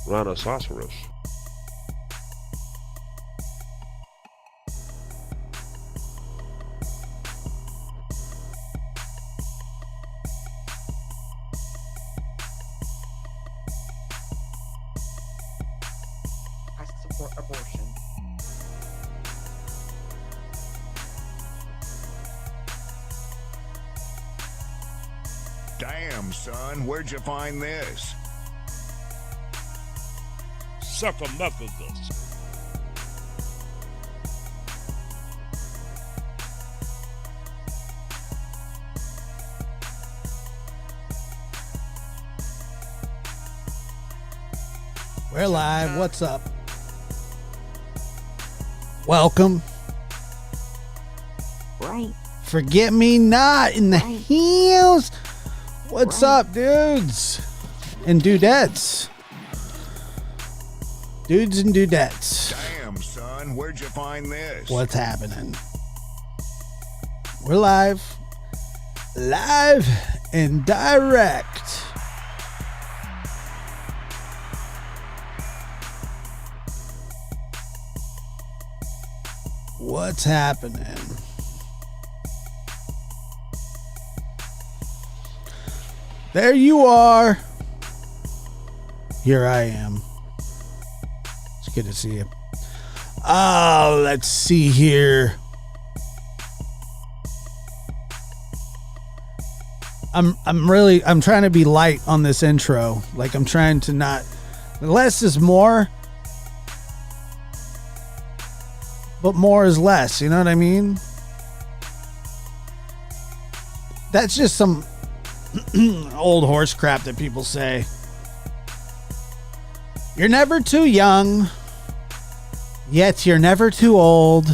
Rhinoceros. I support abortion. Damn, son, where'd you find this? Suckamuckagus. We're live. What's up? Welcome. Right. Forget me not in the Right. hills. What's Right. up, dudes and dudettes? Dudes and dudettes. Damn, son, where'd you find this? What's happening? We're live. Live and direct. What's happening? There you are. Here I am. It's good to see you. Oh, let's see here. I'm trying to be light on this intro. Like I'm trying to not, less is more, but more is less. You know what I mean? That's just some old horse crap that people say. You're never too young, yet you're never too old.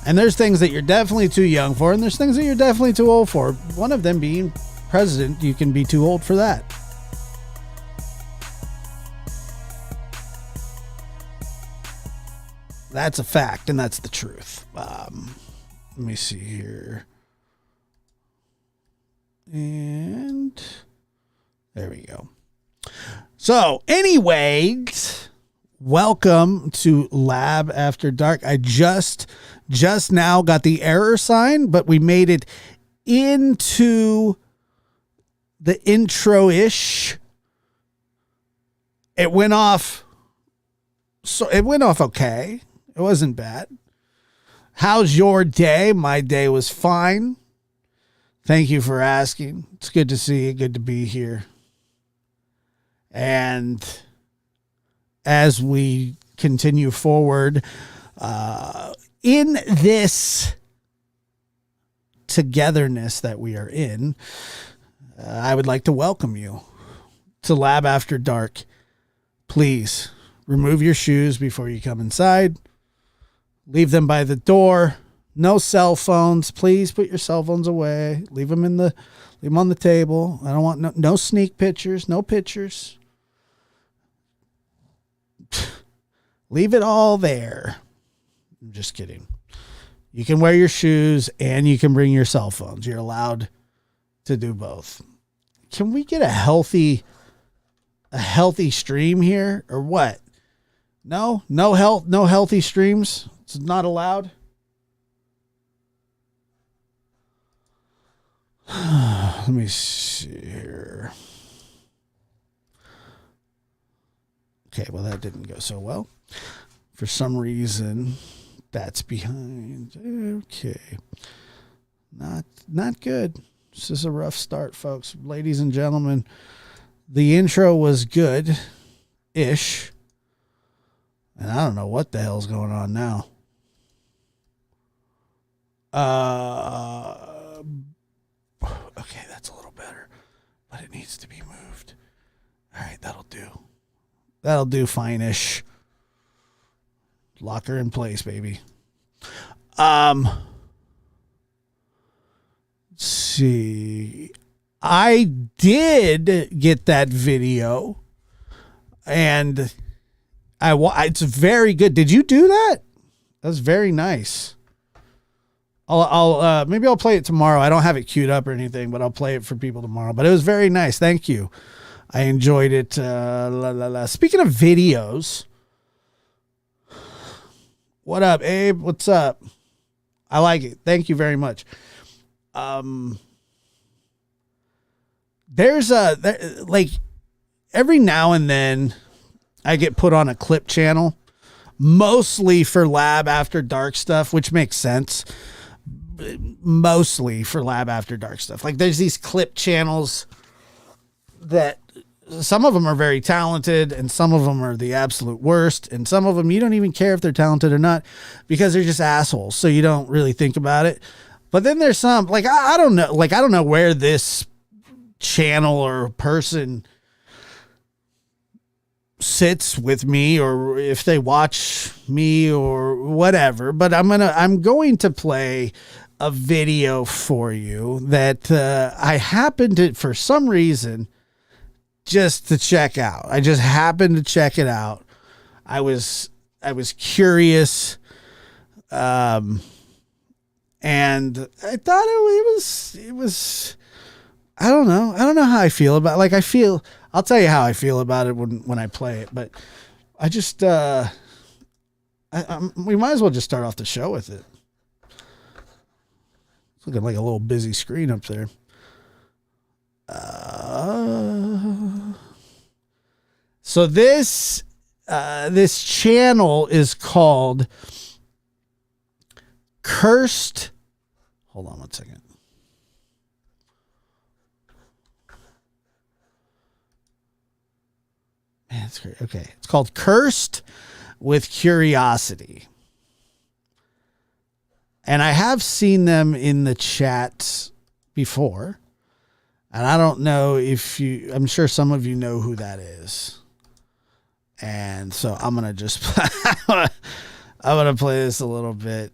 And there's things that you're definitely too young for, and there's things that you're definitely too old for. One of them being president. You can be too old for that. That's a fact, and that's the truth. Let me see here. And there we go. So, anyways, welcome to Lab After Dark. I just now got the error sign, but we made it into the intro-ish. It went off. So it went off okay. It wasn't bad. How's your day? My day was fine. Thank you for asking. It's good to see you. Good to be here. And as we continue forward in this togetherness that we are in, I would like to welcome you to Lab After Dark. Please remove your shoes before you come inside. Leave them by the door. No cell phones. Please put your cell phones away. Leave them on the table. I don't want no sneak pictures. No pictures. Leave it all there. I'm just kidding. You can wear your shoes and you can bring your cell phones. You're allowed to do both. Can we get a healthy stream here or what? No healthy streams. It's not allowed. Let me see here. Okay, well that didn't go so well. For some reason, that's behind. Okay. Not good. This is a rough start, folks. Ladies and gentlemen, the intro was good-ish. And I don't know what the hell's going on now. Okay, that's a little better. But it needs to be moved. All right, that'll do. That'll do fine-ish. Lock her in place, baby. Let's see. I did get that video. And it's very good. Did you do that? That's very nice. I'll maybe I'll play it tomorrow. I don't have it queued up or anything, but I'll play it for people tomorrow. But it was very nice. Thank you. I enjoyed it. Speaking of videos, what up, Abe? What's up? I like it. Thank you very much. There's like every now and then I get put on a clip channel, mostly for Lab After Dark stuff, which makes sense. Mostly for Lab After Dark stuff. Like there's these clip channels that some of them are very talented and some of them are the absolute worst. And some of them you don't even care if they're talented or not because they're just assholes. So you don't really think about it. But then there's some like, I don't know, like, I don't know where this channel or person sits with me or if they watch me or whatever, but I'm going to play a video for you that I happened to, for some reason, just to check out. I just happened to check it out. I was curious, and I thought it was. I don't know how I feel about. Like I'll tell you how I feel about it when I play it. But I just we might as well just start off the show with it. It's looking like a little busy screen up there. So this channel is called Cursed. Hold on one second. Man, that's great. Okay. It's called Cursed with Curiosity. And I have seen them in the chat before. And I don't know if I'm sure some of you know who that is. And so I'm going to just, I'm going to play this a little bit.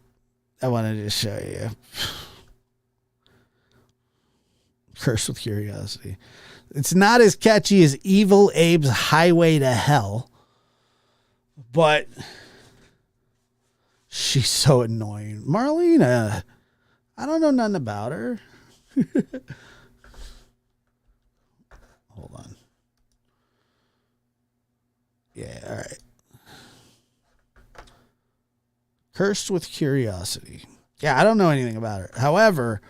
I want to just show you. Cursed with Curiosity. It's not as catchy as Evil Abe's Highway to Hell, but she's so annoying. Marlena, I don't know nothing about her. Hold on. Yeah, all right. Cursed with Curiosity. Yeah, I don't know anything about her. However,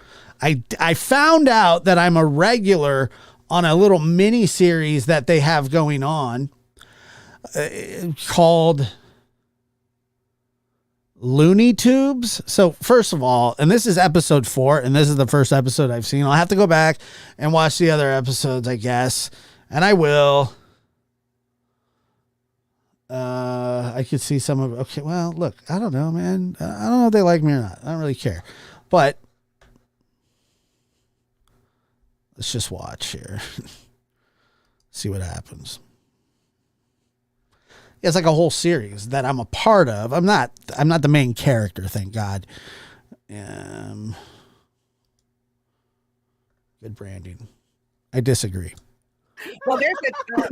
I found out that I'm a regular on a little mini series that they have going on called Looney Tubes. So first of all, and this is episode 4, and this is the first episode I've seen. I'll have to go back and watch the other episodes, I guess. And I will. I could see some of, okay, well, look, I don't know, man. I don't know if they like me or not. I don't really care. But let's just watch here. See what happens. Yeah, it's like a whole series that I'm a part of. I'm not the main character, thank God. Good branding. I disagree. Well, there's a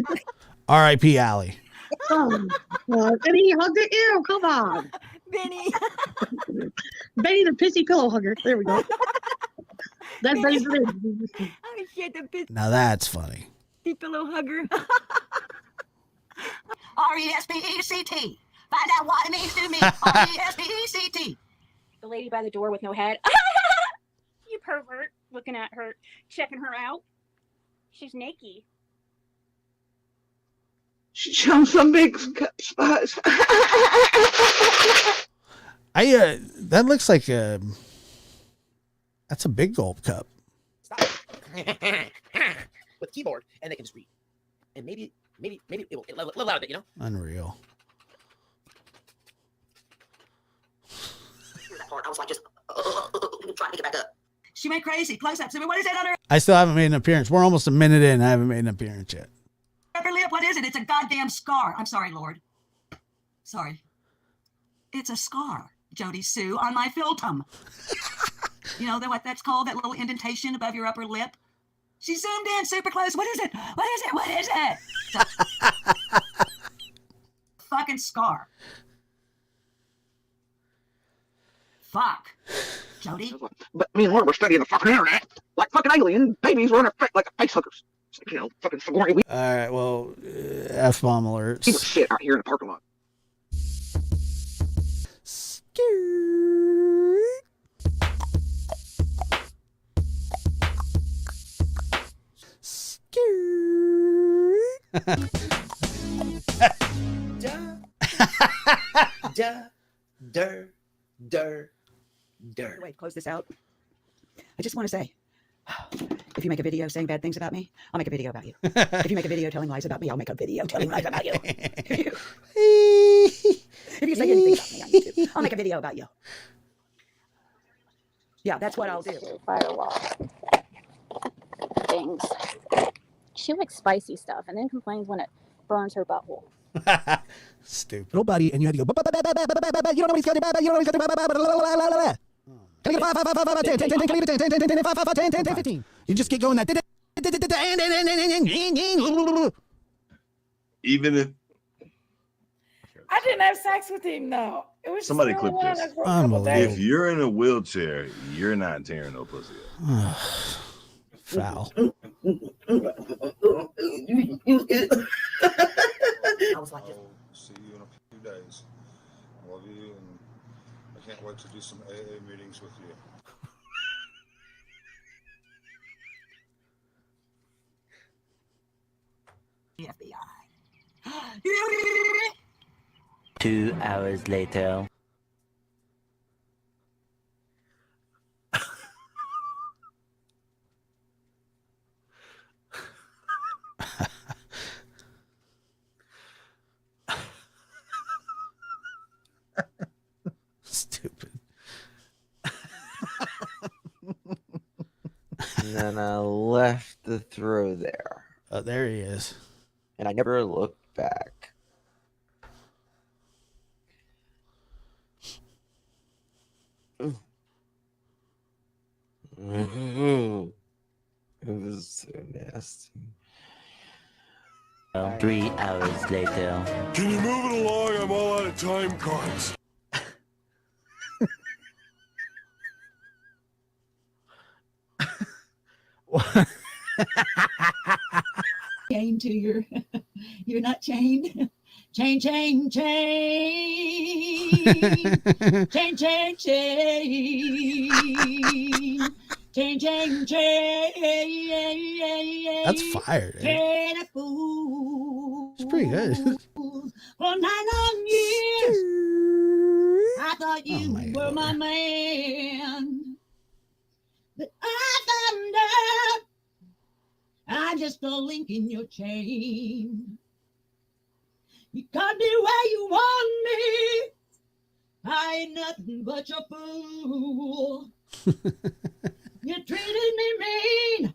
R.I.P. Allie. Benny hugged it. Ew, come on. Benny. Benny the pissy pillow hugger. There we go. That's Benny's name. Oh shit, the pissy Now that's funny. pillow hugger. R-E-S-P-E-C-T. Find out what it means to me. R-E-S-P-E-C-T. The lady by the door with no head. You pervert. Looking at her, checking her out. She's naked. She shows some big spots. That looks like that's a big gulp cup. Stop. With keyboard, and they can just read. And maybe it will a little out of it, you know? Unreal. That part, I was like just trying to get back up. She went crazy. Close up. So what is that on her I still haven't made an appearance. We're almost a minute in. I haven't made an appearance yet. upper lip? What is it? It's a goddamn scar. I'm sorry, Lord. Sorry. It's a scar, Jody Sue, on my philtum. You know what that's called? That little indentation above your upper lip? She zoomed in super close. What is it? What is it? What is it? Fucking scar. Fuck. Jody? But me and Laura were studying the fucking internet. Like fucking alien babies were in effect like face hookers. You know, fucking Sigourney Weaver All right. Well, F-bomb alert. shit out here in the parking lot. Wait, close this out. I just want to say, if you make a video saying bad things about me, I'll make a video about you. If you make a video telling lies about me, I'll make a video telling lies about you. If you say anything about me on YouTube, I'll make a video about you. Yeah, that's what I'll do. Firewall things. She likes spicy stuff and then complains when it burns her butthole. Stupid. Little buddy, and you had to go. You don't know what he's gonna do. You don't know what he's gonna do. Can I get 5, 10, 15. You just get going that. Even if I didn't have sex with him though. It was Somebody just clip really this. one for a couple Unbelievable. if you're in a wheelchair, you're not tearing no pussy up. Foul. I was like, See you in a few days. I love you, and I can't wait to do some AA meetings with you. The FBI. 2 hours later. Stupid. And then I left the throw there. Oh, there he is. And I never looked back. It was so nasty. 3 hours later. Can you move it along? I'm all out of time cards. Chained to your, you're not chained. Chain, chain, chain. Chain, chain, chain. Chain, chain, chain. That's fire, dude. Chain a fool. It's pretty good. For 9 long years, I thought you were my man. But I found out I'm just a link in your chain. You got me where you want me. I ain't nothing but your fool. You treated me mean.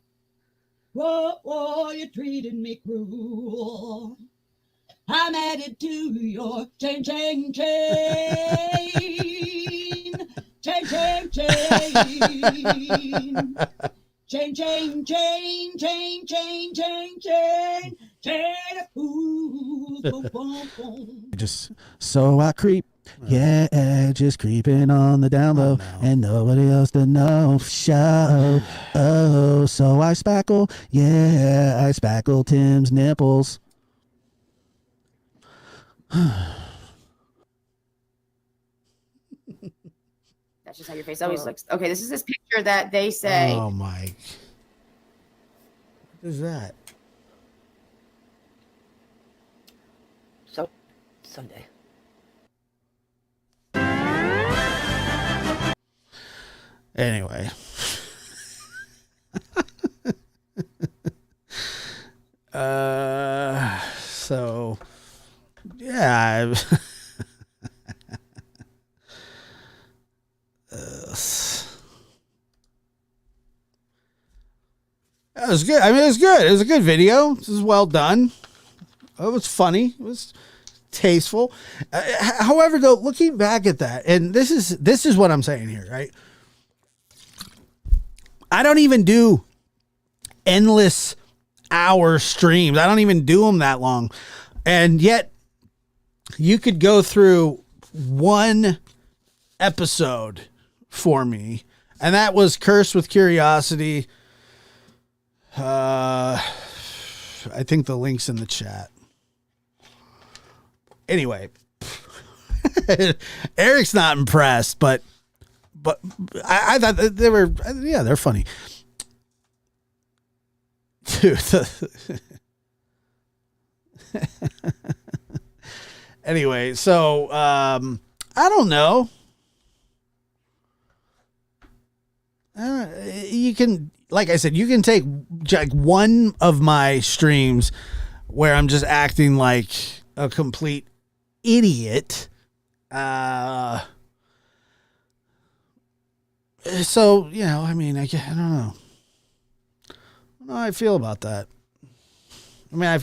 Whoa, whoa, you treated me cruel. I'm added to your chain, chain, chain. Chain, chain, chain. Chain, chain, chain, chain, chain, chain, chain. Chain of fools. Boom, boom, boom. just so I creep. Yeah, just creeping on the down low, and nobody else to know. Show. Oh, so I spackle. Yeah, I spackle Tim's nipples. That's just how your face always looks. Okay, this is this picture that they say. Oh, Mike. What is that? So, Sunday. Anyway. So yeah, that was good. I mean, it was good. It was a good video. This is well done. It was funny. It was tasteful. However, though, looking back at that, and this is what I'm saying here, right? I don't even do endless hour streams. I don't even do them that long. And yet you could go through one episode for me. And that was Cursed with Curiosity. I think the link's in the chat. Anyway, Eric's not impressed, but I thought that they're funny. Dude, anyway, so I don't know. You can, like I said, you can take like one of my streams where I'm just acting like a complete idiot. So, you know, I mean, I don't know. I don't know how I feel about that. I mean,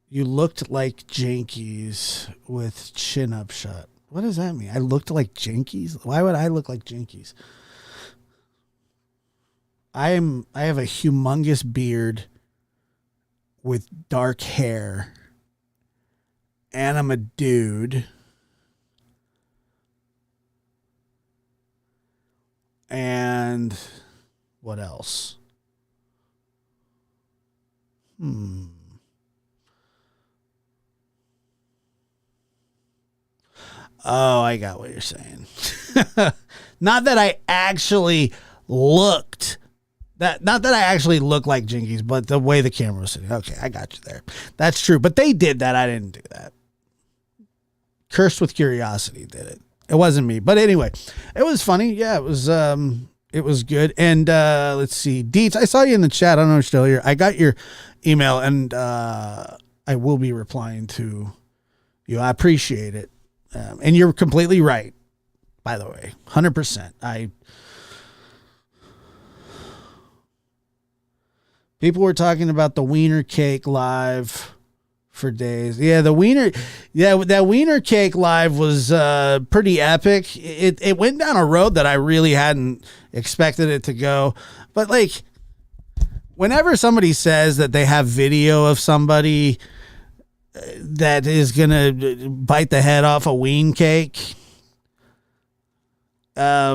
you looked like Jinkies with chin up shut. What does that mean? I looked like Jinkies? Why would I look like Jinkies? I have a humongous beard with dark hair, and I'm a dude. And what else? Oh, I got what you're saying. Not that I actually looked not that I actually look like Jinkies, but the way the camera was sitting. Okay, I got you there. That's true. But they did that. I didn't do that. Cursed with Curiosity did it. It wasn't me. But anyway, it was funny. Yeah, it was good. And let's see. Deets, I saw you in the chat. I don't know if you're still here. I got your email, and I will be replying to you. I appreciate it. And you're completely right, by the way. 100%. People were talking about the Wiener Cake live for days. Yeah, that Wiener Cake live was pretty epic. It went down a road that I really hadn't expected it to go. But like, whenever somebody says that they have video of somebody that is gonna bite the head off a wien cake, I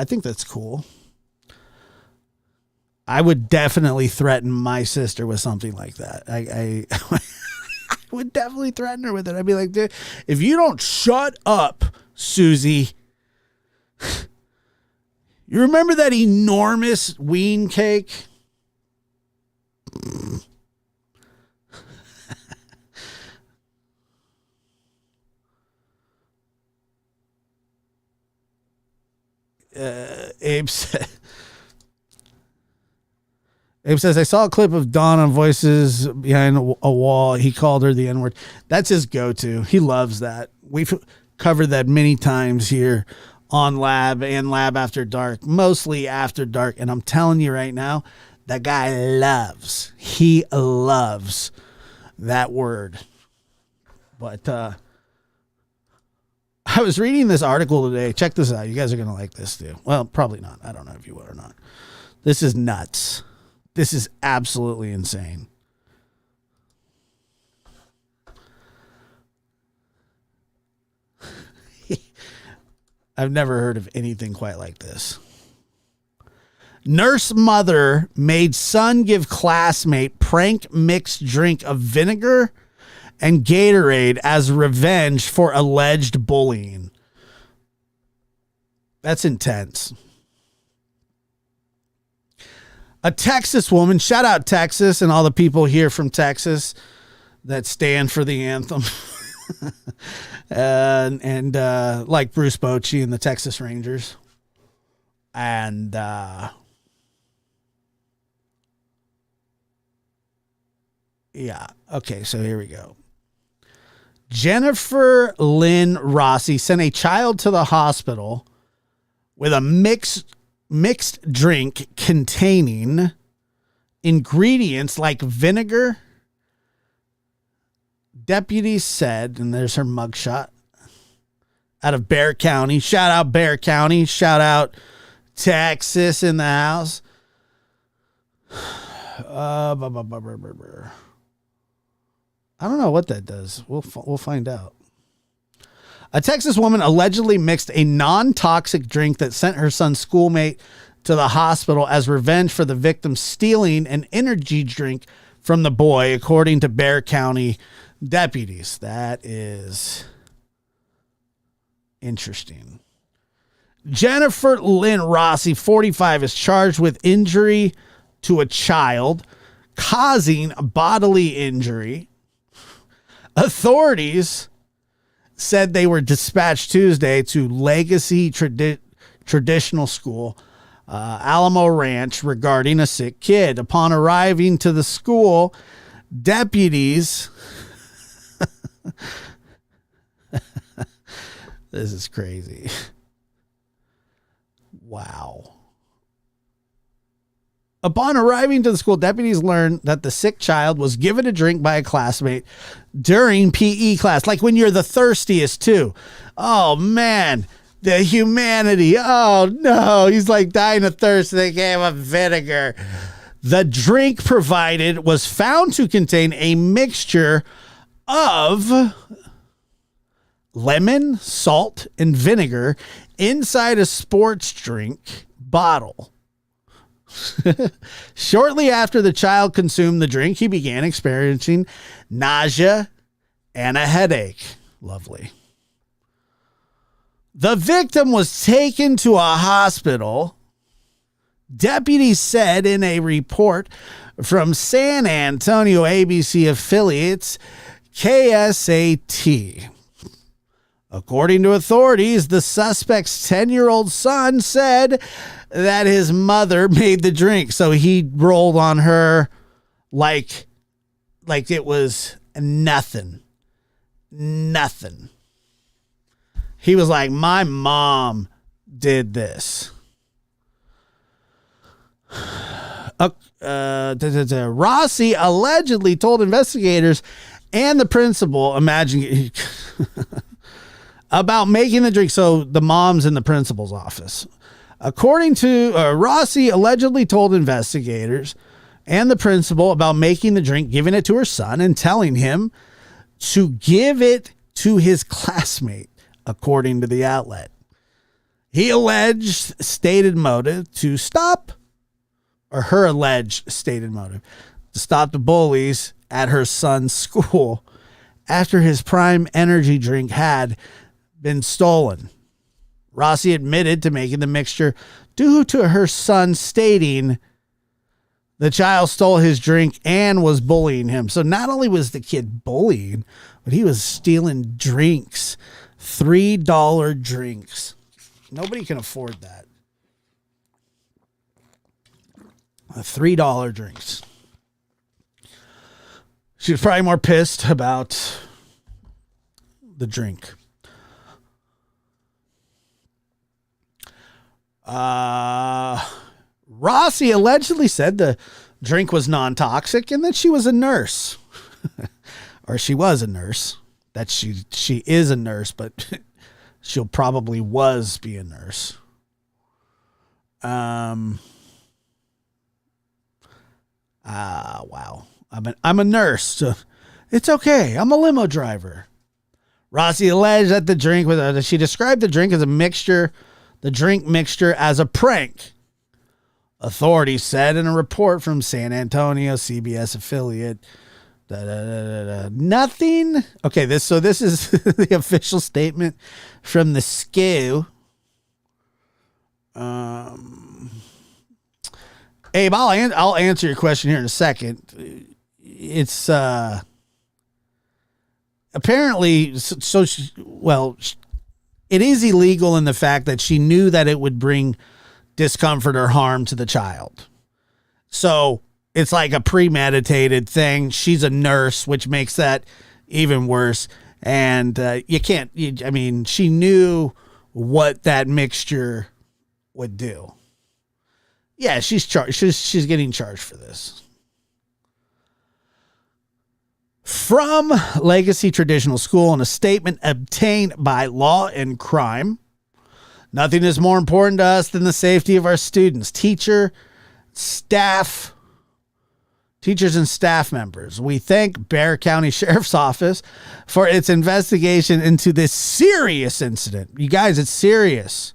think that's cool. I would definitely threaten my sister with something like that. I would definitely threaten her with it. I'd be like, dude, if you don't shut up, Susie, you remember that enormous wien cake? Abe says, I saw a clip of Don on Voices Behind a Wall. He called her the N-word. That's his go-to. He loves that. We've covered that many times here on Lab and Lab After Dark, mostly After Dark. And I'm telling you right now, that guy loves that word. But I was reading this article today. Check this out. You guys are going to like this too. Well, probably not. I don't know if you will or not. This is nuts. This is absolutely insane. I've never heard of anything quite like this. Nurse mother made son give classmate prank mixed drink of vinegar and Gatorade as revenge for alleged bullying. That's intense. A Texas woman, shout out Texas and all the people here from Texas that stand for the anthem. and like Bruce Bochy and the Texas Rangers. And yeah, okay, so here we go. Jennifer Lynn Rossi sent a child to the hospital with a mixed drink containing ingredients like vinegar. Deputies said, and there's her mugshot, out of Bexar County. Shout out Bexar County. Shout out Texas in the house. I don't know what that does. We'll find out. A Texas woman allegedly mixed a non-toxic drink that sent her son's schoolmate to the hospital as revenge for the victim stealing an energy drink from the boy, according to Bexar County deputies. That is interesting. Jennifer Lynn Rossi, 45, is charged with injury to a child, causing bodily injury. Authorities said they were dispatched Tuesday to Legacy Traditional School, Alamo Ranch, regarding a sick kid. Upon arriving to the school, deputies... This is crazy. Wow. Upon arriving to the school, deputies learned that the sick child was given a drink by a classmate during PE class, like when you're the thirstiest too. Oh man, the humanity. Oh no, he's like dying of thirst. They gave him vinegar. The drink provided was found to contain a mixture of lemon, salt, and vinegar inside a sports drink bottle. Shortly after the child consumed the drink, he began experiencing nausea and a headache. Lovely. The victim was taken to a hospital, deputies said in a report from San Antonio ABC affiliates KSAT. According to authorities, the suspect's 10-year-old son said that his mother made the drink. So he rolled on her like it was nothing. Nothing. He was like, my mom did this. Rossi allegedly told investigators and the principal, imagine... about making the drink. So the mom's in the principal's office. According to Rossi allegedly told investigators and the principal about making the drink, giving it to her son, and telling him to give it to his classmate, according to the outlet. He alleged stated motive to stop, or her alleged stated motive to stop the bullies at her son's school after his Prime energy drink had been stolen. Rossi admitted to making the mixture due to her son stating the child stole his drink and was bullying him. So not only was the kid bullying, but he was stealing drinks. $3 drinks. Nobody can afford that. $3 drinks. She was probably more pissed about the drink. Rossi allegedly said the drink was non-toxic and that she was a nurse. Or she was a nurse. That she is a nurse, but she'll probably was be a nurse. Wow. I'm a nurse. So it's okay. I'm a limo driver. Rossi alleged that the drink was, she described the drink as a mixture, the drink mixture as a prank. Authorities said in a report from San Antonio CBS affiliate. Nothing. Okay, this is the official statement from the SCU. Abe, I'll answer your question here in a second. It's apparently it is illegal in the fact that she knew that it would bring discomfort or harm to the child. So it's like a premeditated thing. She's a nurse, which makes that even worse. And she knew what that mixture would do. Yeah, she's charged. She's getting charged for this. From Legacy Traditional School in a statement obtained by Law and Crime, nothing is more important to us than the safety of our students, teachers and staff members. We thank Bexar County Sheriff's Office for its investigation into this serious incident. You guys, it's serious.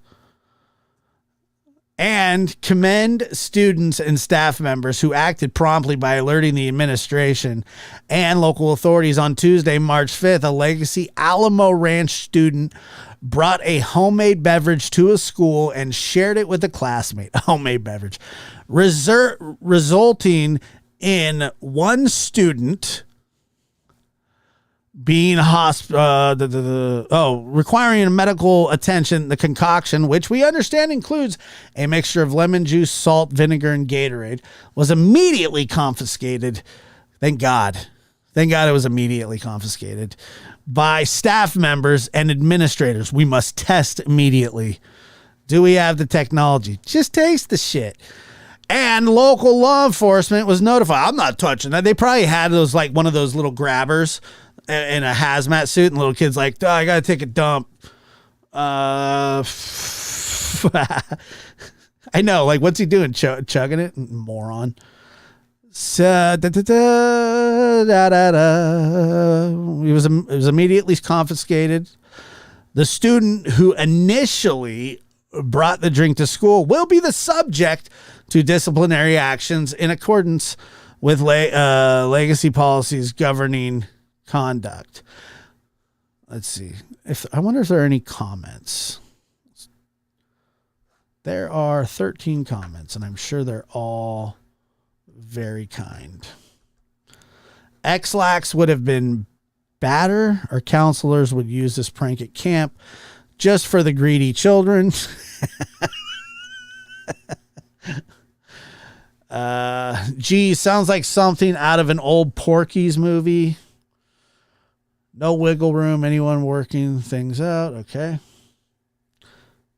and commend students and staff members who acted promptly by alerting the administration and local authorities. On Tuesday, March 5th, a Legacy Alamo Ranch student brought a homemade beverage to a school and shared it with a classmate. A homemade beverage, resulting in one student being requiring medical attention. The concoction, which we understand includes a mixture of lemon juice, salt, vinegar, and Gatorade, was immediately confiscated. Thank God it was immediately confiscated by staff members and administrators. We must test immediately. Do we have the technology? Just taste the shit. And local law enforcement was notified. I'm not touching that. They probably had those, like one of those little grabbers in a hazmat suit, and little kids like, I gotta take a dump. I know, like, what's he doing? Chugging it? Moron. So, it was immediately confiscated. The student who initially brought the drink to school will be the subject to disciplinary actions in accordance with legacy policies governing conduct. Let's see. I wonder if there are any comments. There are 13 comments, and I'm sure they're all very kind. X-Lax would have been badder, or counselors would use this prank at camp just for the greedy children. Gee, sounds like something out of an old Porky's movie. No wiggle room, anyone working things out. Okay.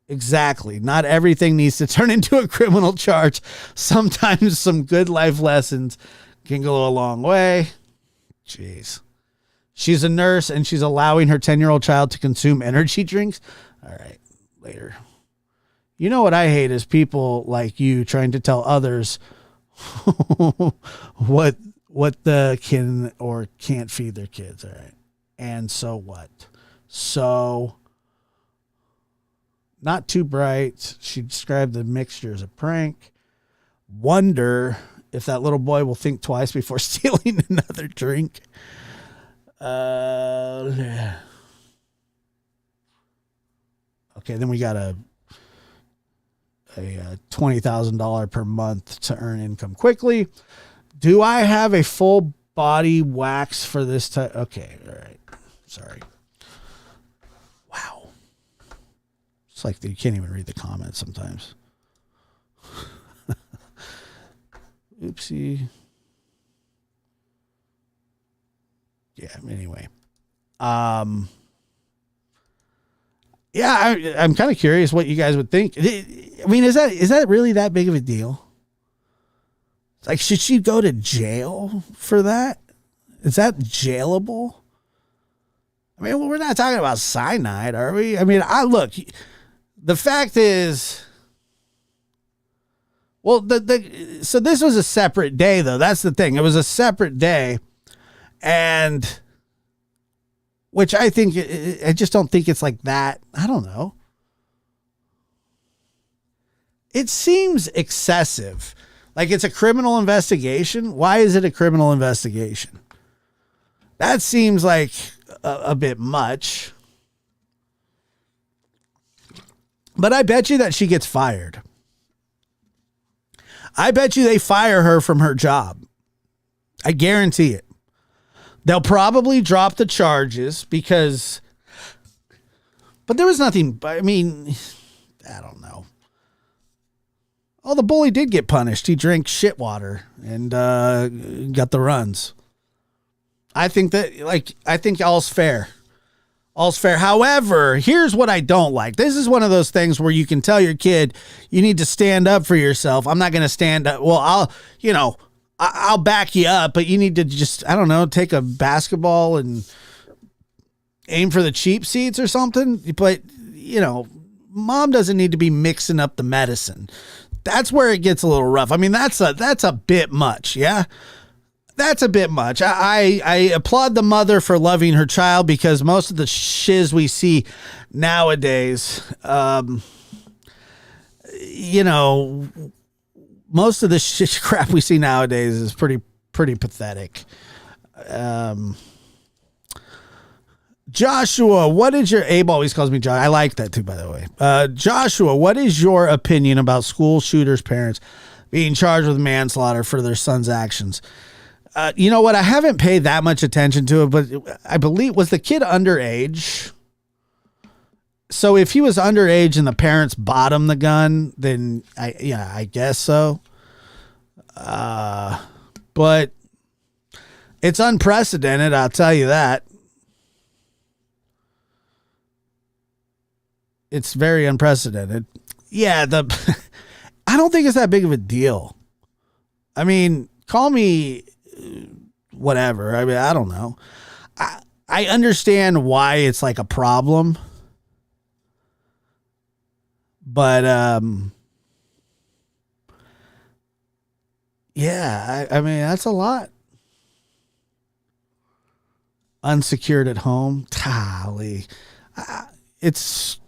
Exactly. Not everything needs to turn into a criminal charge. Sometimes some good life lessons can go a long way. Jeez. She's a nurse and she's allowing her 10-year-old child to consume energy drinks. All right. Later. You know what I hate is people like you trying to tell others what the can or can't feed their kids. All right. And so what? So, not too bright. She described the mixture as a prank. Wonder if that little boy will think twice before stealing another drink. Okay, then we got a $20,000 per month to earn income quickly. Do I have a full body wax for this type? Okay, all right. Sorry. Wow. It's like you can't even read the comments sometimes. Oopsie. Yeah, anyway. Yeah, I'm kind of curious what you guys would think. I mean, is that really that big of a deal? Like, should she go to jail for that? Is that jailable? I mean, well, we're not talking about cyanide, are we? I mean, look, the fact is, well, so this was a separate day, though. That's the thing. It was a separate day, and which I think, I just don't think it's like that. I don't know. It seems excessive. Like it's a criminal investigation. Why is it a criminal investigation? That seems like a bit much. But I bet you that she gets fired. I bet you they fire her from her job. I guarantee it. They'll probably drop the charges because, but there was nothing, I mean, I don't know. Oh, the bully did get punished. He drank shit water and got the runs. I think all's fair. All's fair. However, here's what I don't like. This is one of those things where you can tell your kid, you need to stand up for yourself. I'm not going to stand up. Well, I'll back you up, but you need to just, I don't know, take a basketball and aim for the cheap seats or something. But, mom doesn't need to be mixing up the medicine. That's where it gets a little rough. I mean, that's a bit much. Yeah. That's a bit much. I applaud the mother for loving her child because most of the shiz we see nowadays, you know, most of the shit crap we see nowadays is pretty pathetic. Joshua, what is your Abe always calls me Josh. I like that too, by the way. Joshua, what is your opinion about school shooters' parents being charged with manslaughter for their son's actions? You know what? I haven't paid that much attention to it, but I believe, was the kid underage? So if he was underage and the parents bought him the gun, then I guess so. But it's unprecedented, I'll tell you that. It's very unprecedented. Yeah, I don't think it's that big of a deal. I mean, call me whatever. I mean, I don't know. I understand why it's like a problem. But yeah, I mean, that's a lot. Unsecured at home. Golly. It's,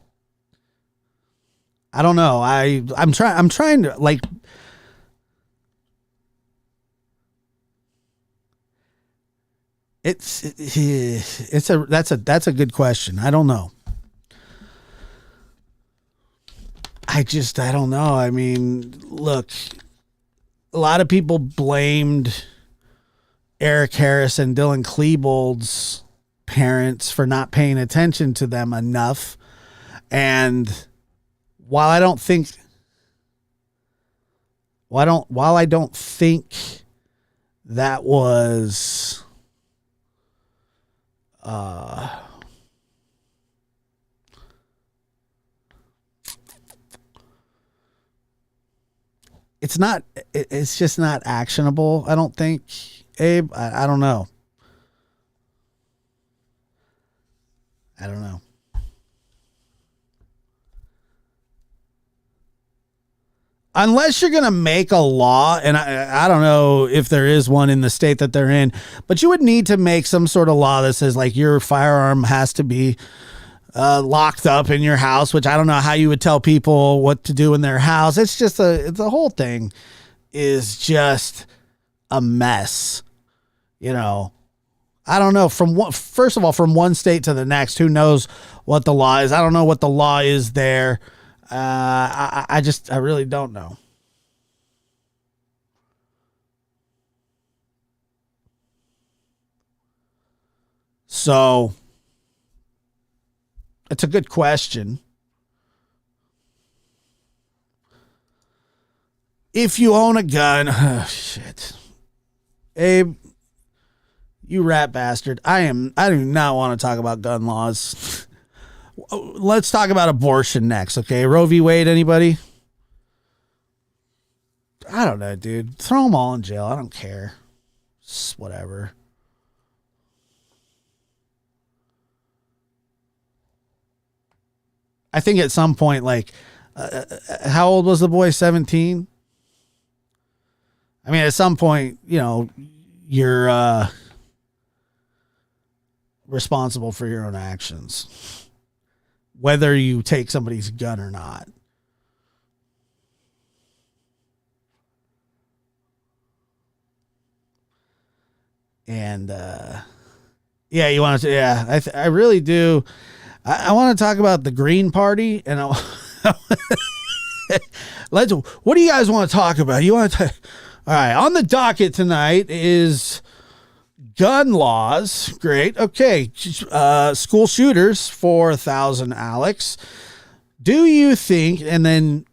I don't know. I'm trying to, like, that's a good question. I don't know. I don't know. I mean, look, a lot of people blamed Eric Harris and Dylan Klebold's parents for not paying attention to them enough. And while I don't think that was it's just not actionable, I don't think, Abe. I don't know. I don't know. Unless you're going to make a law, and I don't know if there is one in the state that they're in, but you would need to make some sort of law that says, like, your firearm has to be locked up in your house, which I don't know how you would tell people what to do in their house. It's just the whole thing is just a mess. You know, I don't know. First of all, from one state to the next, who knows what the law is? I don't know what the law is there. I really don't know. So it's a good question. If you own a gun, oh shit, Abe, you rat bastard. I do not want to talk about gun laws. Let's talk about abortion next, okay? Roe v. Wade, anybody? I don't know, dude. Throw them all in jail. I don't care. It's whatever. I think at some point, like, how old was the boy? 17? I mean, at some point, you know, you're responsible for your own actions, whether you take somebody's gun or not. And yeah, you want to? Yeah, I really do. I want to talk about the Green Party, and what do you guys want to talk about? You want to? All right, on the docket tonight is gun laws. Great. Okay. School shooters, 4,000, Alex. Do you think, and then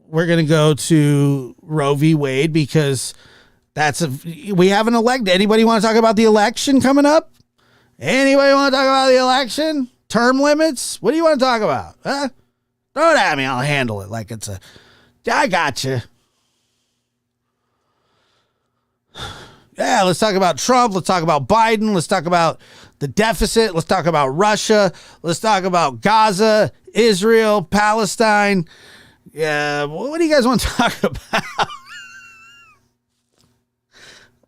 we're going to go to Roe v. Wade, because we haven't elected. Anybody want to talk about the election coming up? Anybody want to talk about the election? Term limits? What do you want to talk about? Huh? Throw it at me. I'll handle it like it's I got you. Yeah, let's talk about Trump. Let's talk about Biden. Let's talk about the deficit. Let's talk about Russia. Let's talk about Gaza, Israel, Palestine. Yeah, what do you guys want to talk about?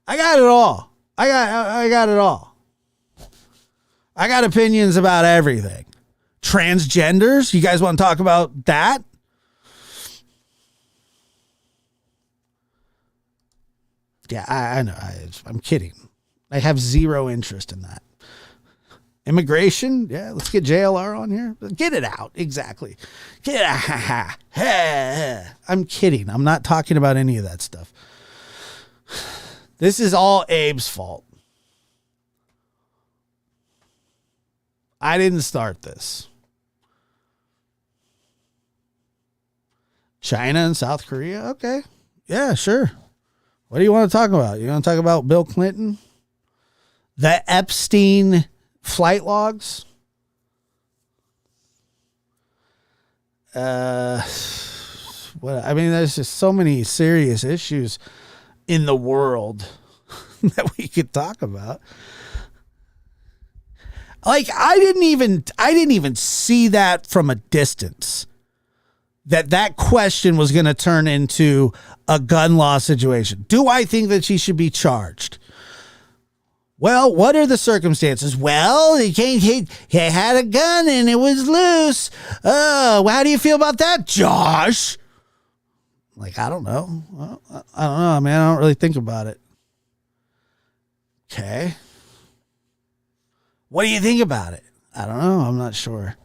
I got it all. I got it all. I got opinions about everything. Transgenders, you guys want to talk about that? Yeah, I know. I'm kidding. I have zero interest in that. Immigration? Yeah, let's get JLR on here. Get it out. Exactly. Get it. I'm kidding. I'm not talking about any of that stuff. This is all Abe's fault. I didn't start this. China and South Korea? Okay. Yeah, sure. What do you want to talk about? You want to talk about Bill Clinton? The Epstein flight logs? I mean, there's just so many serious issues in the world that we could talk about. Like, I didn't even see that from a distance. That question was going to turn into a gun law situation. Do I think that she should be charged? Well, what are the circumstances? Well, he had a gun and it was loose. Oh, how do you feel about that, Josh? Like, I don't know. I don't know, man. I don't really think about it. Okay. What do you think about it? I don't know. I'm not sure.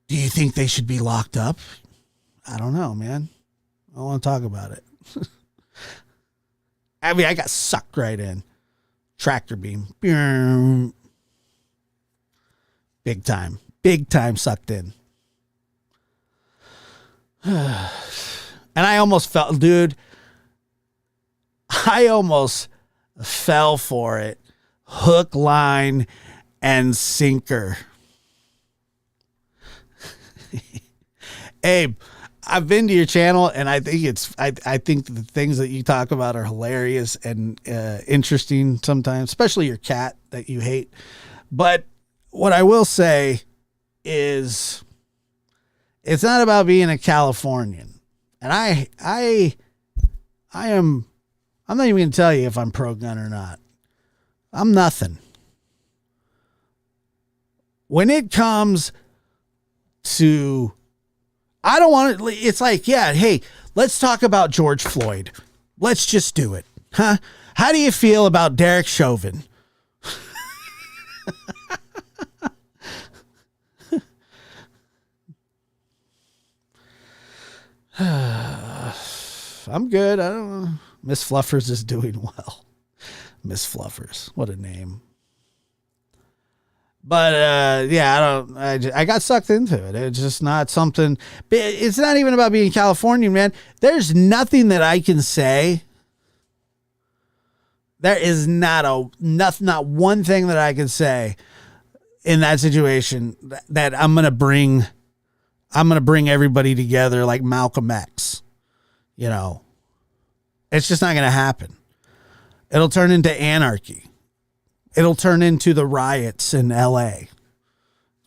Do you think they should be locked up? I don't know, man. I don't want to talk about it. I mean, I got sucked right in. Tractor beam. Big time. Big time sucked in. And I almost felt, dude, I almost fell for it. Hook, line, and sinker. Abe, I've been to your channel, and I think I think the things that you talk about are hilarious and interesting sometimes, especially your cat that you hate. But what I will say is, it's not about being a Californian, and I'm not even going to tell you if I'm pro-gun or not. I'm nothing. When it comes to, I don't want to, it's like, yeah, hey, let's talk about George Floyd. Let's just do it. Huh? How do you feel about Derek Chauvin? I'm good. I don't know. Miss Fluffers is doing well. Miss Fluffers. What a name. But yeah, I got sucked into it. It's just not something. It's not even about being Californian, man. There's nothing that I can say. There is not one thing that I can say in that situation that I'm gonna bring everybody together like Malcolm X. You know, it's just not gonna happen. It'll turn into anarchy. It'll turn into the riots in LA.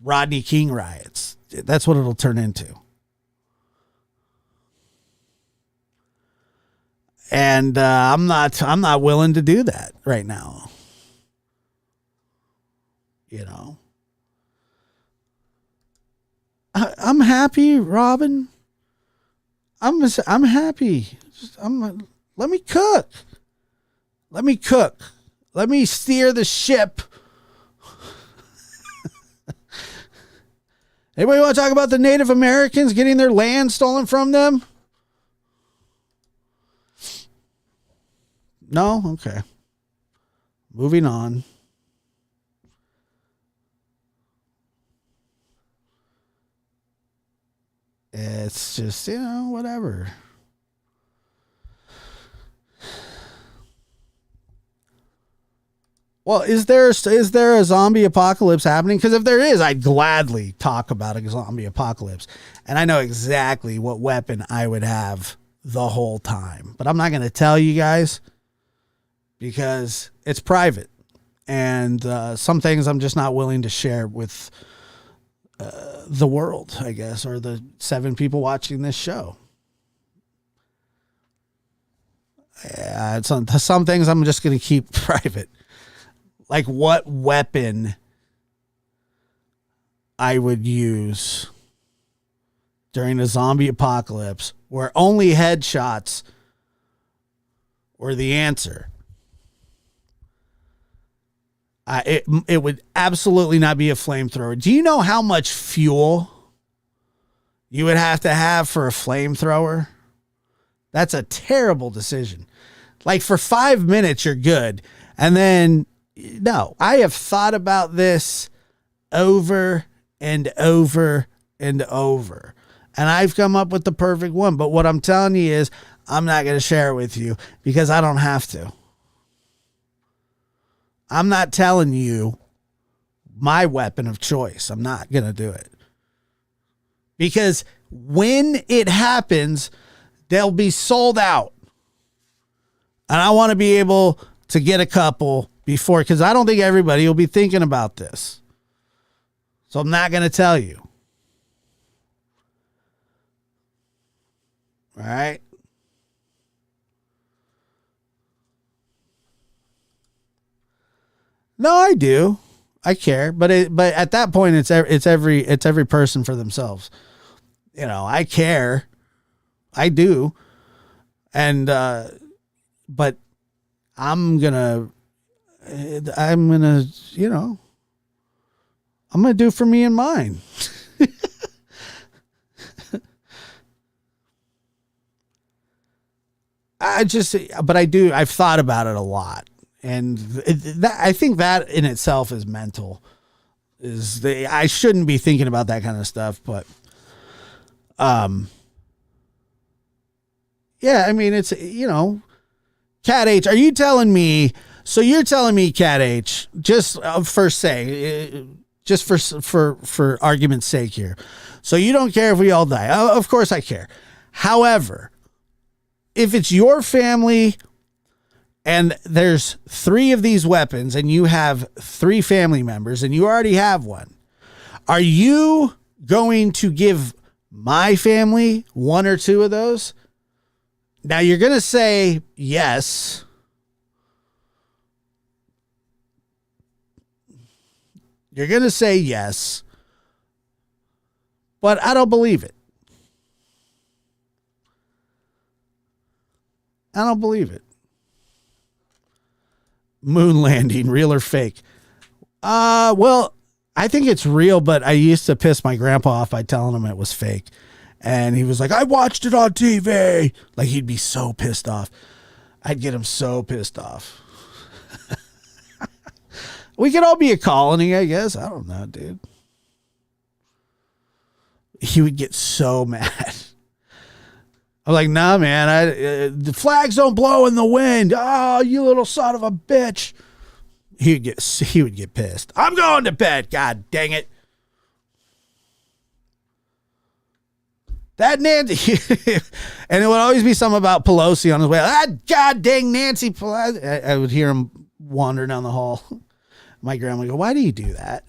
Rodney King riots. That's what it'll turn into. And I'm not willing to do that right now. You know. I'm happy, Robin. I'm happy. Let me cook. Let me cook. Let me steer the ship. Anybody want to talk about the Native Americans getting their land stolen from them? No? Okay. Moving on. It's just, you know, whatever. Well, is there a zombie apocalypse happening? Because if there is, I'd gladly talk about a zombie apocalypse. And I know exactly what weapon I would have the whole time. But I'm not going to tell you guys because it's private. And some things I'm just not willing to share with the world, I guess, or the 7 people watching this show. Yeah, some things I'm just going to keep private. Like what weapon I would use during a zombie apocalypse where only headshots or the answer. It would absolutely not be a flamethrower. Do you know how much fuel you would have to have for a flamethrower? That's a terrible decision. Like for 5 minutes, you're good. And then, no, I have thought about this over and over and over. And I've come up with the perfect one. But what I'm telling you is I'm not going to share it with you because I don't have to. I'm not telling you my weapon of choice. I'm not going to do it. Because when it happens, they'll be sold out. And I want to be able to get a couple before, because I don't think everybody will be thinking about this. So I'm not going to tell you. All right. No, I do. I care, but at that point, it's every person for themselves. You know, I care. I do. And, but I'm gonna, you know, I'm gonna do for me and mine. I've thought about it a lot. And I think that in itself is mental. I shouldn't be thinking about that kind of stuff, but, yeah, I mean, it's, you know, Cat H, are you telling me, so you're telling me, Cat H, just for argument's sake here. So you don't care if we all die. Of course I care. However, if it's your family and there's 3 of these weapons and you have 3 family members and you already have one, are you going to give my family 1 or 2 of those? Now you're going to say yes. You're going to say yes. But I don't believe it. I don't believe it. Moon landing, real or fake? Well, I think it's real, but I used to piss my grandpa off by telling him it was fake. And he was like, I watched it on TV. Like, he'd be so pissed off. I'd get him so pissed off. We could all be a colony, I guess. I don't know, dude. He would get so mad. I'm like, nah, man. The flags don't blow in the wind. Oh, you little son of a bitch. He would get pissed. I'm going to bed. God dang it. That Nancy, and it would always be something about Pelosi on his way. God dang Nancy Pelosi. I would hear him wander down the hall. My grandma would go, why do you do that?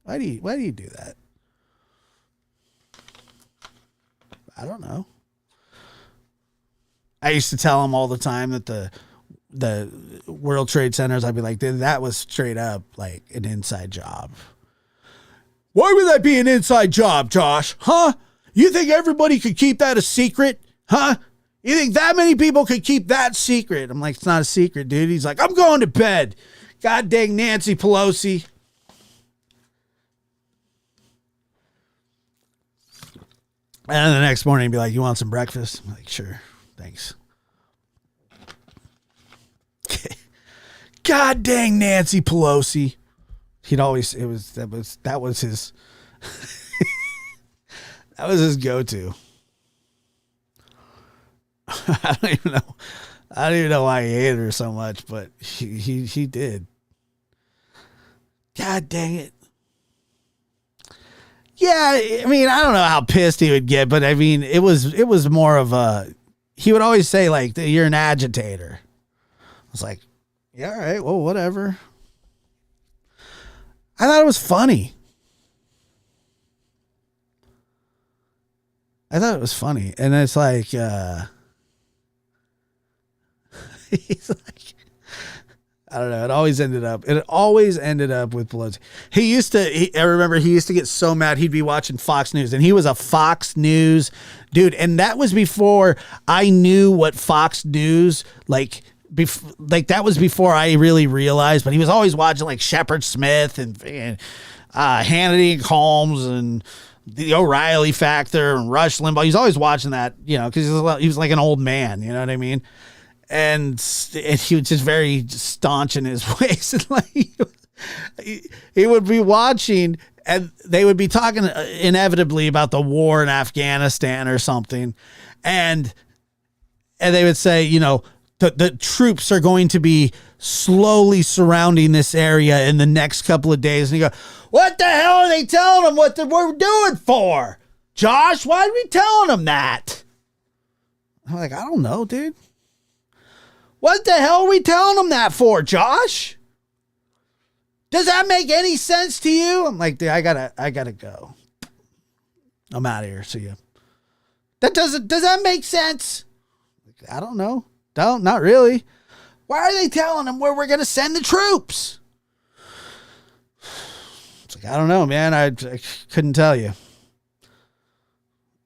Why do you do that? I don't know. I used to tell him all the time that the World Trade Centers, I'd be like, that was straight up like an inside job. Why would that be an inside job, Josh? Huh? You think everybody could keep that a secret? Huh? You think that many people could keep that secret? I'm like, it's not a secret, dude. He's like, I'm going to bed. God dang Nancy Pelosi. And then the next morning he'd be like, you want some breakfast? I'm like, sure. Thanks. God dang Nancy Pelosi. He'd always, that was his that was his go-to. I don't even know why he hated her so much, but he did. God dang it. Yeah, I mean, I don't know how pissed he would get, but I mean, it was more of a, he would always say like, you're an agitator. I was like, yeah, all right, well, whatever. I thought it was funny. And it's like, he's like, I don't know. It always ended up with Pelosi. I remember he used to get so mad. He'd be watching Fox News, and he was a Fox News dude. And that was before I knew what Fox News, like that was before I really realized, but he was always watching like Shepard Smith and Hannity and Holmes and the O'Reilly Factor and Rush Limbaugh. He's always watching that, because he was like an old man, you know what I mean? And he was just very staunch in his ways. And like he would be watching, and they would be talking inevitably about the war in Afghanistan or something, and they would say, the troops are going to be slowly surrounding this area in the next couple of days. And you go, what the hell are they telling them what we're doing for? Josh, why are we telling them that? I'm like, I don't know, dude. What the hell are we telling them that for, Josh? Does that make any sense to you? I'm like, dude, I gotta go. I'm out of here. See ya. Does that make sense? I don't know. Not really. Why are they telling them where we're going to send the troops? It's like, I don't know, man. I couldn't tell you.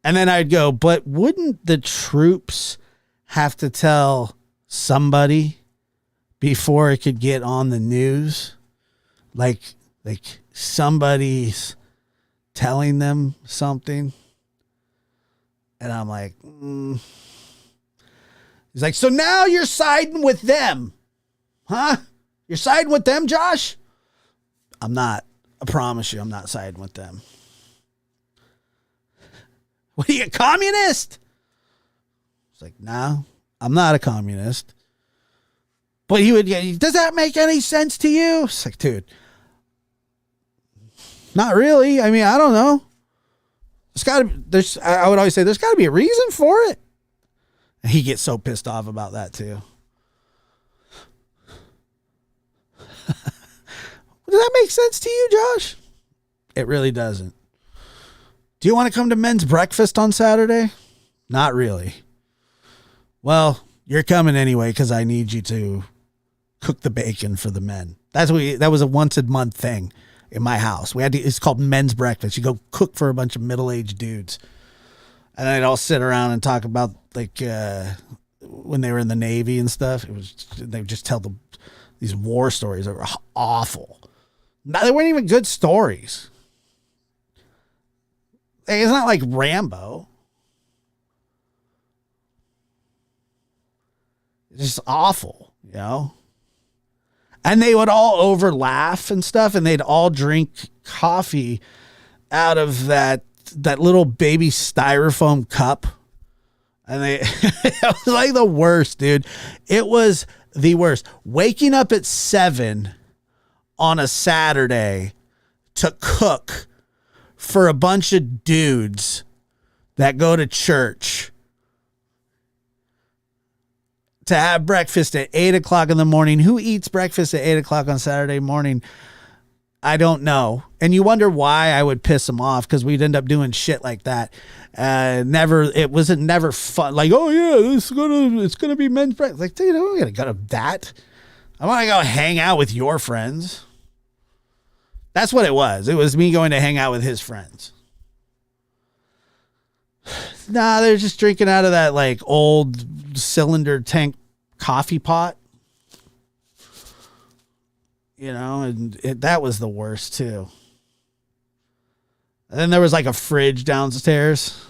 And then I'd go, but wouldn't the troops have to tell somebody before it could get on the news? Like somebody's telling them something. And I'm like, He's like, so now you're siding with them, huh? You're siding with them, Josh? I'm not. I promise you, I'm not siding with them. What are you, a communist? It's like, no, I'm not a communist. But he would, does that make any sense to you? It's like, dude, not really. I mean, I don't know. I would always say there's got to be a reason for it. And he gets so pissed off about that too. Does that make sense to you, Josh? It really doesn't. Do you want to come to men's breakfast on Saturday? Not really. Well, you're coming anyway because I need you to cook the bacon for the men. That was a once a month thing in my house. It's called men's breakfast. You go cook for a bunch of middle-aged dudes. And they'd all sit around and talk about like when they were in the Navy and stuff. They would just tell these war stories that were awful. They weren't even good stories. It's not like Rambo. It's just awful, And they would all over laugh and stuff, and they'd all drink coffee out of that little baby styrofoam cup. And it was like the worst, dude. It was the worst. Waking up at 7 on a Saturday to cook for a bunch of dudes that go to church to have breakfast at 8 o'clock in the morning. Who eats breakfast at 8 o'clock on Saturday morning? I don't know. And you wonder why I would piss them off, because we'd end up doing shit like that. It wasn't never fun. Like, oh yeah, it's gonna be men's breakfast. Like, dude, I'm gonna go to that. I want to go hang out with your friends. That's what it was. It was me going to hang out with his friends. Nah, they're just drinking out of that like old cylinder tank coffee pot. And that was the worst too. And then there was like a fridge downstairs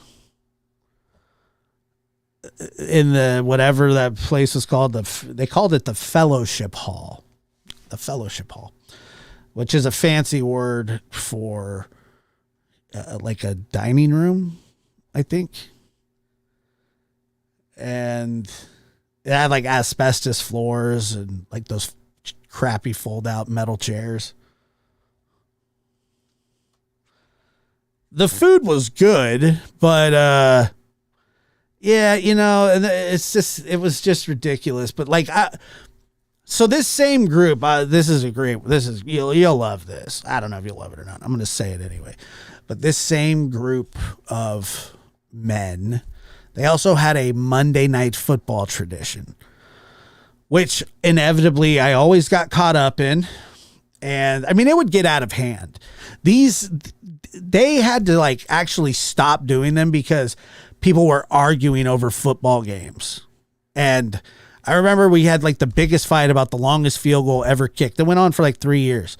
in the whatever that place was called. They called it the Fellowship Hall. The Fellowship Hall, which is a fancy word for like a dining room, I think. And it had like asbestos floors and like those crappy fold out metal chairs. The food was good, but yeah, it was just ridiculous. But like, so this same group, you'll love this. I don't know if you'll love it or not. I'm going to say it anyway. But this same group of men, they also had a Monday night football tradition which inevitably I always got caught up in. And I mean, it would get out of hand. They had to like actually stop doing them because people were arguing over football games. And I remember we had like the biggest fight about the longest field goal ever kicked. It went on for like 3 years.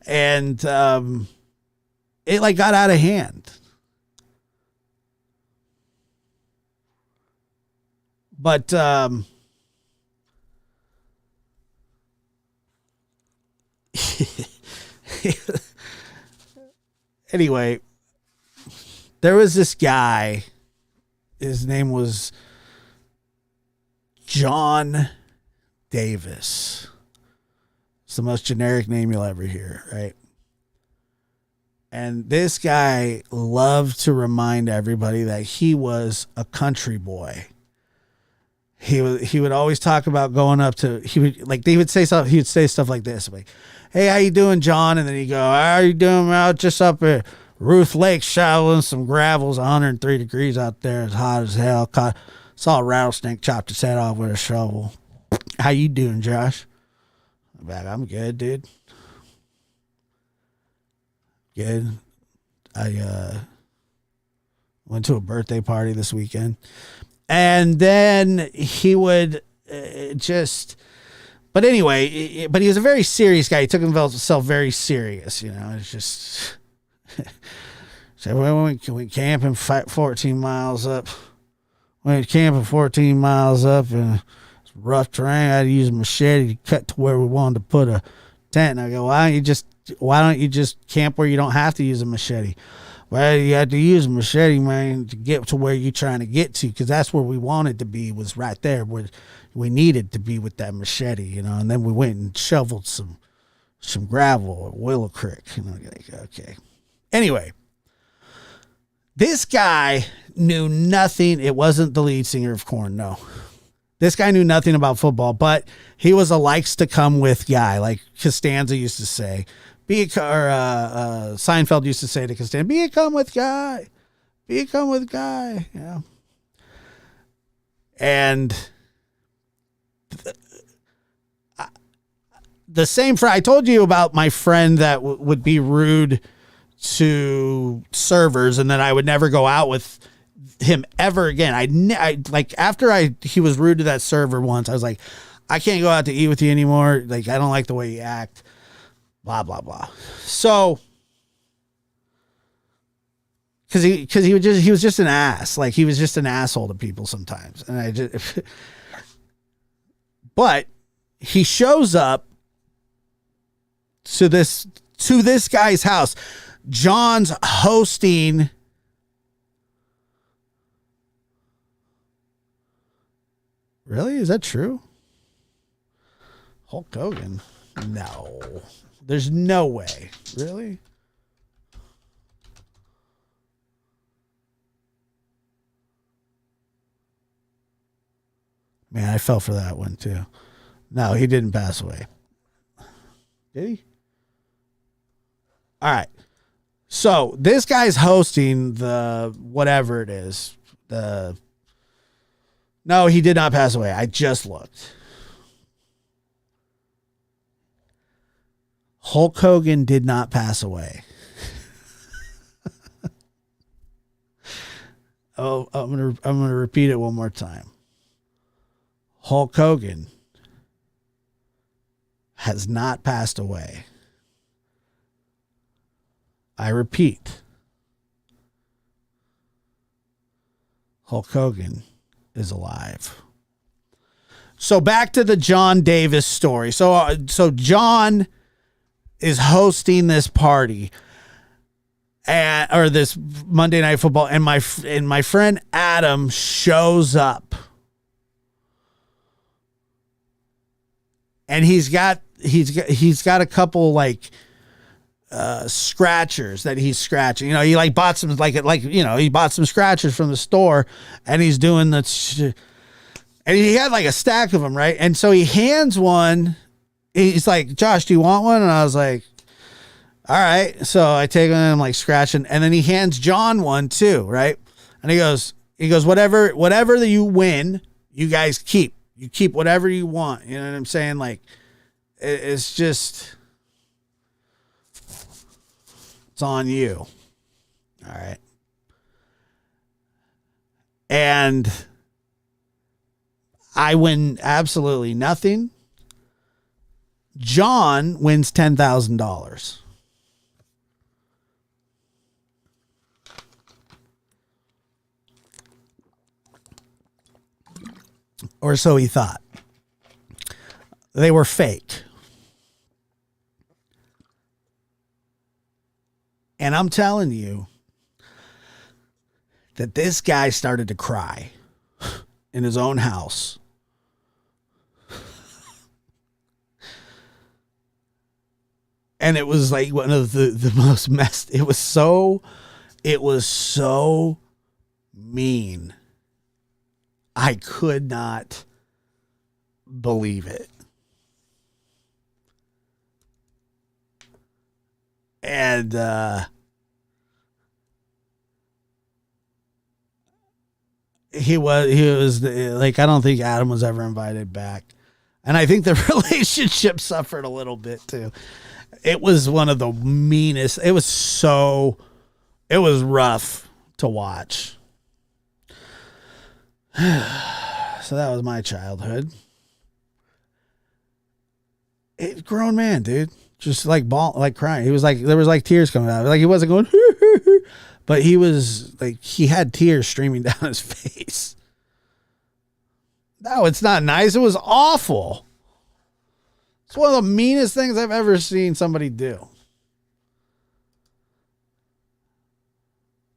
And it like got out of hand. But anyway, there was this guy. His name was John Davis. It's the most generic name you'll ever hear, right? And this guy loved to remind everybody that he was a country boy. He would always talk about going up to, he would say stuff like this, like, "Hey, how you doing, John?" And then he'd go, "How you doing? Out just up at Ruth Lake shoveling some gravel. It's 103 degrees out there. It's hot as hell. Saw a rattlesnake, chopped its head off with a shovel. How you doing, Josh?" I'm good, dude. Good. I went to a birthday party this weekend. And then he would but anyway, but he was a very serious guy. He took himself very serious, you know. It's just, so we camping 14 miles up. We went camping 14 miles up and it's rough terrain. I had to use a machete to cut to where we wanted to put a tent. And I go, why don't you just camp where you don't have to use a machete? Well, you had to use a machete, man, to get to where you're trying to get to, because that's where we wanted to be, was right there where we needed to be with that machete, you know. And then we went and shoveled some gravel at Willow Creek, you know. Like, okay. Anyway, this guy knew nothing. It wasn't the lead singer of Korn, no. This guy knew nothing about football, but he was a likes to come with guy, like Costanza used to say. Seinfeld used to say to Costanza, "Be a come with guy, be a come with guy." Yeah. And the same friend, I told you about my friend that would be rude to servers, and then I would never go out with him ever again. He was rude to that server once. I was like, I can't go out to eat with you anymore. Like, I don't like the way you act. Blah, blah, blah. So, because he was just an ass. Like, he was just an asshole to people sometimes. And but he shows up to this guy's house. John's hosting Really? Is that true? Hulk Hogan? No. There's no way. Really? Man, I fell for that one too. No, he didn't pass away. Did he? All right. So this guy's hosting the whatever it is. No, he did not pass away. I just looked. Hulk Hogan did not pass away. Oh, I'm gonna repeat it one more time. Hulk Hogan has not passed away. I repeat. Hulk Hogan is alive. So back to the John Davis story. So John is hosting this party or this Monday Night Football, and my friend Adam shows up, and he's got a couple like scratchers that he's scratching. You know, he bought some he bought some scratchers from the store, and he's doing and he had like a stack of them, right? And so he hands one. He's like, "Josh, do you want one?" And I was like, "All right." So I take one and I'm like scratching, and then he hands John one too, right? And he goes, whatever that you win, you guys keep. You keep whatever you want. You know what I'm saying? Like, it's just, it's on you. All right. And I win absolutely nothing. John wins $10,000. Or so he thought. They were fake. And I'm telling you that this guy started to cry in his own house. And it was like one of the most messed. It was so mean. I could not believe it. And he was like, I don't think Adam was ever invited back. And I think the relationship suffered a little bit too. It was one of the meanest. It was rough to watch. So that was my childhood. Grown man, dude. Just like crying. He was like, there was like tears coming out. Like he wasn't going, but he was like, he had tears streaming down his face. No, it's not nice. It was awful. It's one of the meanest things I've ever seen somebody do.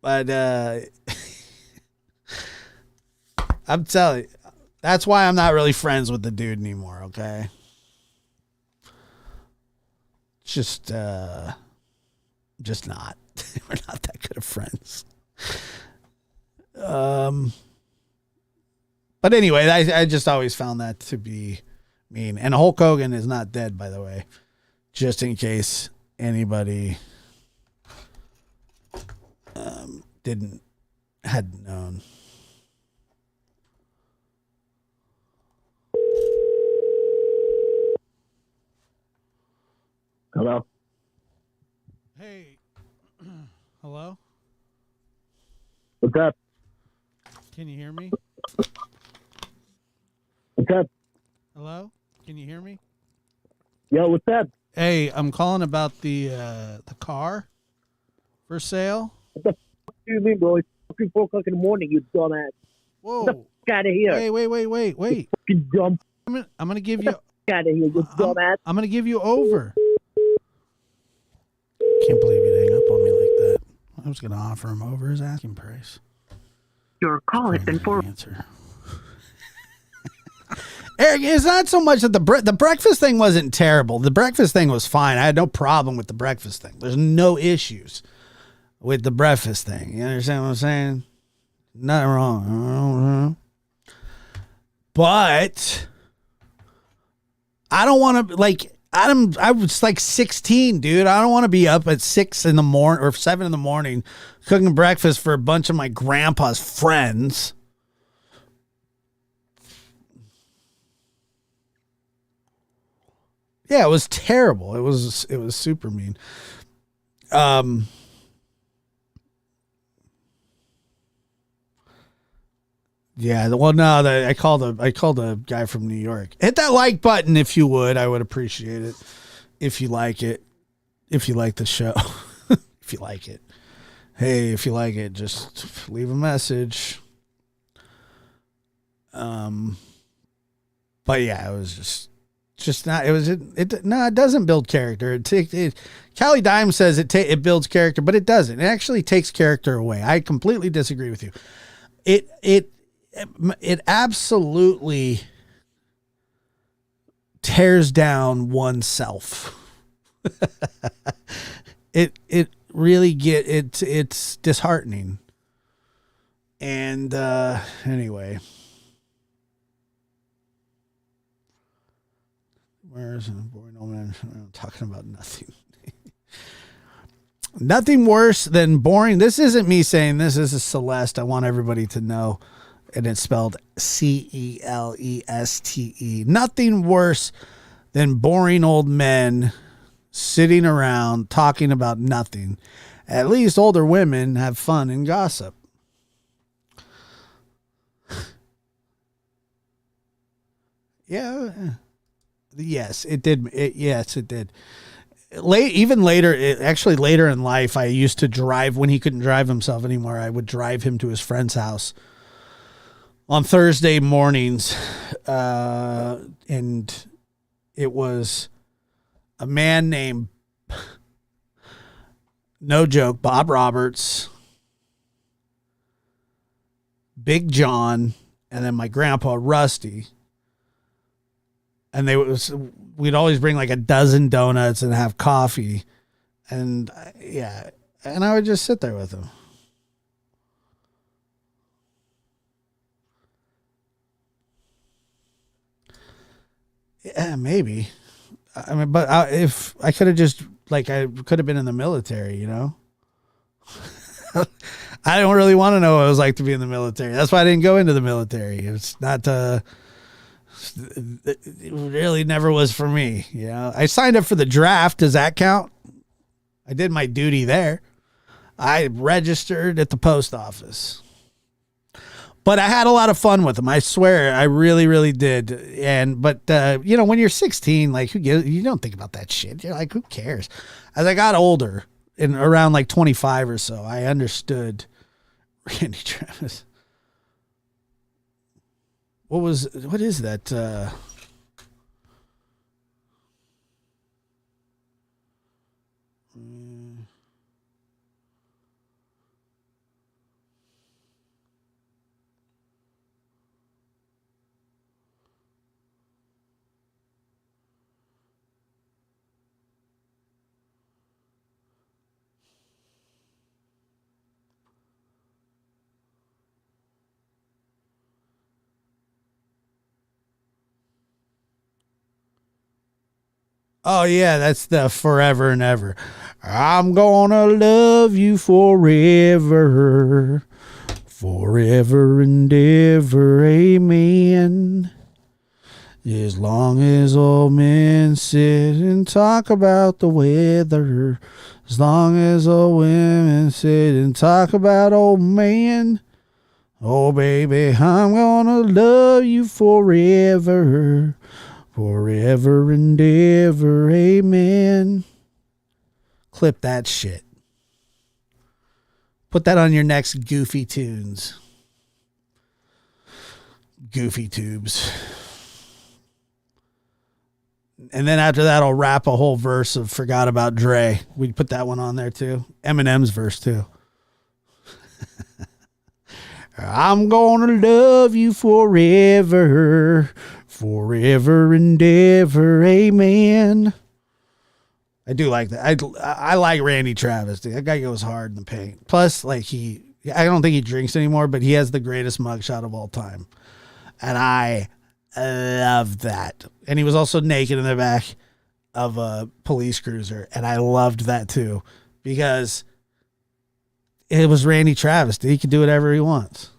But I'm telling you, that's why I'm not really friends with the dude anymore, okay? Just not. We're not that good of friends. But anyway, I just always found that to be mean. And Hulk Hogan is not dead, by the way, just in case anybody hadn't known. Hello. Hey. Hello? What's up? Can you hear me? What's up? Hello? Can you hear me? Yo, what's up? Hey, I'm calling about the car for sale. What the fuck do you mean, bro? It's fucking 4 o'clock in the morning, you dumbass. Whoa. Get the fuck out of here. Wait. You fucking dumb. I'm gonna give you. Get the fuck out of here, you dumbass. I'm gonna give you over. Can't believe you'd hang up on me like that. I was gonna offer him over his asking price. Your call has been forwarded. Eric, it's not so much that the breakfast thing wasn't terrible. The breakfast thing was fine. I had no problem with the breakfast thing. There's no issues with the breakfast thing. You understand what I'm saying? Nothing wrong. But I don't want to, like, I was like 16, dude. I don't want to be up at 6 in the morning or 7 in the morning cooking breakfast for a bunch of my grandpa's friends. Yeah, it was terrible. It was super mean. Yeah, well, no, I called a guy from New York. Hit that like button if you would. I would appreciate it. If you like it. If you like the show. If you like it. Hey, if you like it, just leave a message. But yeah, it was just not. It doesn't build character. Callie Dime says it builds character, but it doesn't. It actually takes character away. I completely disagree with you. It absolutely tears down oneself. It really it's disheartening. And anyway, where is it? Boring old man. I'm talking about nothing. Nothing worse than boring. This isn't me saying this. This is Celeste. I want everybody to know. and it's spelled Celeste. Nothing worse than boring old men sitting around talking about nothing. At least older women have fun and gossip. Yeah. Yes, it did. Yes, it did. Even later, actually later in life, I used to drive when he couldn't drive himself anymore. I would drive him to his friend's house on Thursday mornings. And it was a man named, no joke, Bob Roberts, Big John, and then my grandpa, Rusty. And we'd always bring like a dozen donuts and have coffee. And yeah, and I would just sit there with him. Yeah, maybe. I mean, but if I could have just, like, I could have been in the military, you know? I don't really want to know what it was like to be in the military. That's why I didn't go into the military. It's not, it really never was for me. You know, I signed up for the draft. Does that count? I did my duty there. I registered at the post office. But I had a lot of fun with them. I swear, I really, really did. But you know, when you're 16, like, you don't think about that shit. You're like, who cares? As I got older, and around like 25 or so, I understood Randy Travis. What is that? Oh, yeah, that's the Forever and Ever. I'm gonna love you forever, forever and ever, amen. As long as old men sit and talk about the weather, as long as old women sit and talk about old men, oh, baby, I'm gonna love you forever, forever and ever, amen. Clip that shit. Put that on your next Goofy Tunes. Goofy Tubes. And then after that, I'll rap a whole verse of Forgot About Dre. We'd put that one on there too. Eminem's verse too. I'm gonna love you forever, forever and ever, amen. I do like that. I like Randy Travis. That guy goes hard in the paint. Plus, like, I don't think he drinks anymore, but he has the greatest mugshot of all time. And I love that. And he was also naked in the back of a police cruiser. And I loved that too, because it was Randy Travis. He could do whatever he wants.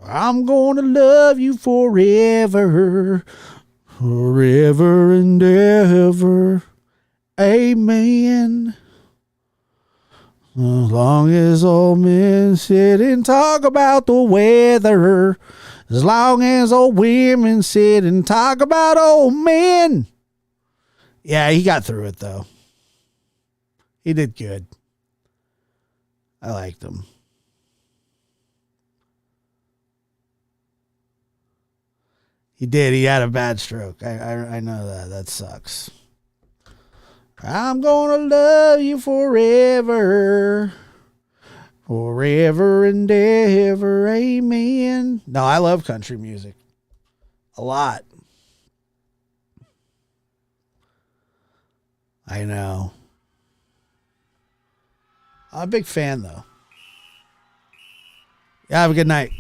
I'm going to love you forever, forever and ever, amen. As long as old men sit and talk about the weather, as long as old women sit and talk about old men. Yeah, he got through it though. He did good. I liked him. He did. He had a bad stroke. I know that. That sucks. I'm gonna love you forever, forever and ever, amen. No, I love country music a lot. I know. I'm a big fan though. Yeah, have a good night.